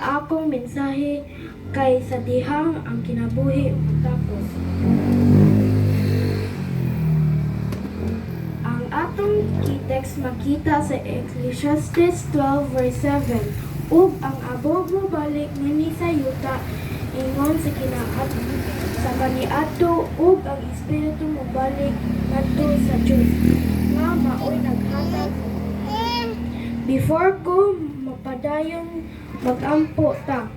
akong mensahe kay sa dihang ang kinabuhi matapos. Ang atong key-text makita sa Ecclesiastes 12 verse 7. Ug ang abog mo balik nini sa yuta ingon sa sa kaniadto ug ang espiritu mo balik ngadto sa Dios nga maoy naghatag. Before ko mapadayon magampo ta.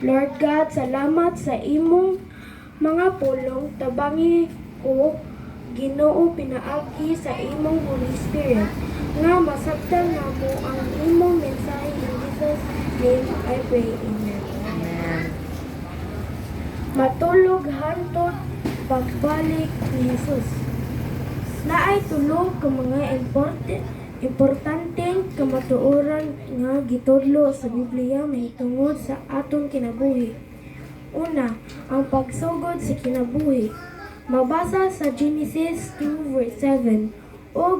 Lord God, salamat sa imong mga pulong tabangi ko Ginoo pinaagi sa imong Holy Spirit nga masabtan namo ang imong mensahe in Jesus name I pray. Amen. Matulog hantod pagbalik ni Jesus. Naay tulog ka mga importanteng kamatuoran nga gitudlo sa Biblia mahitungod sa atong kinabuhi. Una, ang pagsugod sa kinabuhi. Mabasa sa Genesis 2 verse 7. O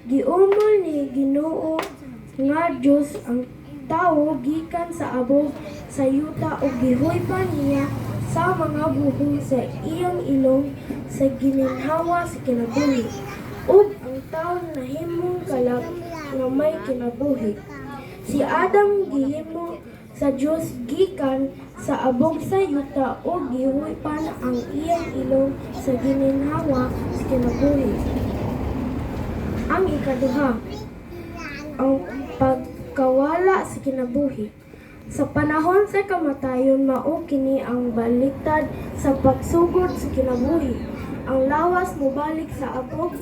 giumol ni Ginoo nga Dios ang tawo gikan sa abog sa yuta ug gihuypan niya sa mga buhong sa iyang ilong sa gininhawa sa kinabuhi. Ug ang tawo nahimong kalab nga may kinabuhi. Si Adam gihimo sa Dios gikan sa abog sa yuta o gihuypan ang iyang ilong sa gininhawa sa kinabuhi. Ang ikaduha, ang pagkawala sa kinabuhi. Sa panahon sa kamatayon mao kini ang baliktad sa pagsugod sa kinabuhi. Ang lawas mobalik sa abog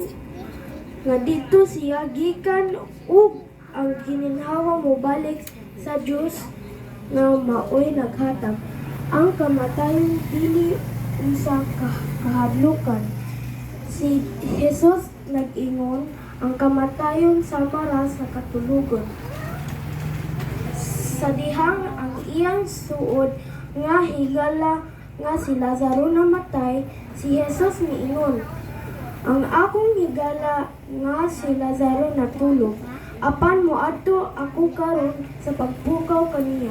nga dito siya gikan ug ang gininhawa mobalik sa Dios nga maoy naghatag. Ang kamatayon dili usa kahadlukan. Si Jesus nag-ingon ang kamatayon sama ra sa katulogon. Sa dihang ang iyang suod nga higala nga si Lazaro namatay, si Jesus miingon, ang akong higala nga si Lazaro natulog. Apan moadto ako karon sa pagpukaw kaniya.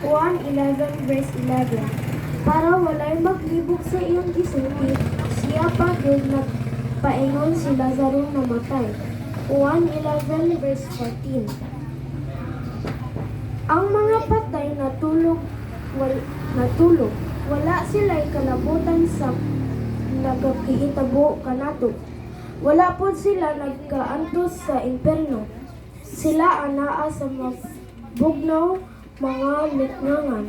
Juan 11 verse 11. Para walay maglibog sa iyong gisulti, siya pa gyud nagpaingon si Lazaro namatay. Juan 11 verse 14. Ang mga patay natulog. Wala sila'y kalabutan sa nagakihitabo kanato. Wala po sila nagkaantos sa imperno. Sila anaa sa mabugnaw mga litngangan.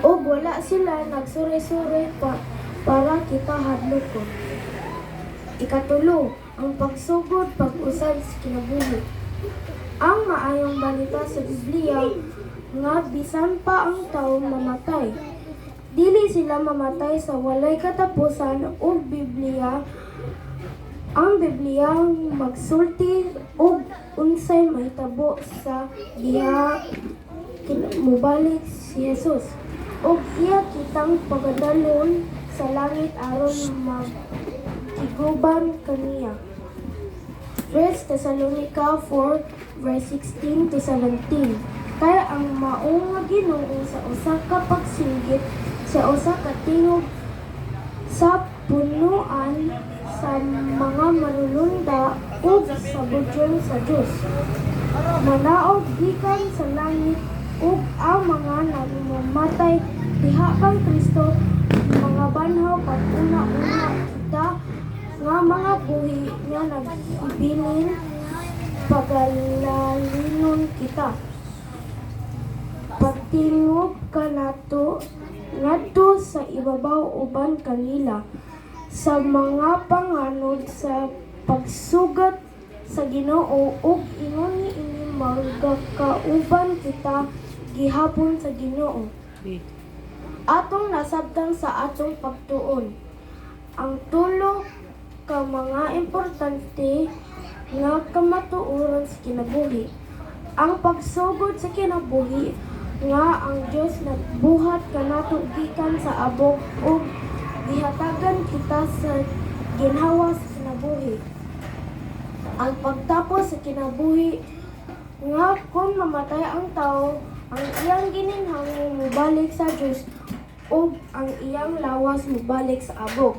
O wala sila nagsuri-suri para kita hadlokon. Ikatulo, ang pagsugod pag-usad sa kinabuhi. Ang maayong balita sa Biblia nga bisan pa ang tao mamatay. Dili sila mamatay sa walay katapusan o Biblia. Ang Biblia magsulti og unsay mahitabo sa diha mobalik si Jesus. Og iya kitang pagadalon sa langit aron magtiguban kaniya. 1 Thessalonica 4 verse 16 to 17. Kaya ang maong nga Ginoo sa usa ka pagsinggit sa usa ka tingog sa punuan sa mga manulunda ug sa budyon sa Dios. Manaog gikan sa langit ug ang mga nagmamatay diha kang Kristo mga banhaw pag-una-una kita nga mga buhi nga nag-ibilin pagalalinon kita. Pagtingog kanato ngadto sa ibabaw uban kanila sa mga panganod sa pagsugat sa Ginoo ug ingon niini magakauban kita gihapon sa Ginoo. Atong nasabtan sa atong pagtuon. Ang tulo ka mga importante nga kamatuoran sa kinabuhi. Ang pagsugod sa kinabuhi nga ang Dios nagbuhat kanato gikan sa abog ug gihatagan kita sa ginhawa sa kinabuhi. Ang pagtapos sa kinabuhi nga kung mamatay ang tao Ang iyang gininghang mubalik sa Dios ug ang iyang lawas mubalik sa abog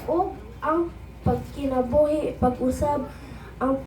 ug ang pagkinabuhi pag-usab ang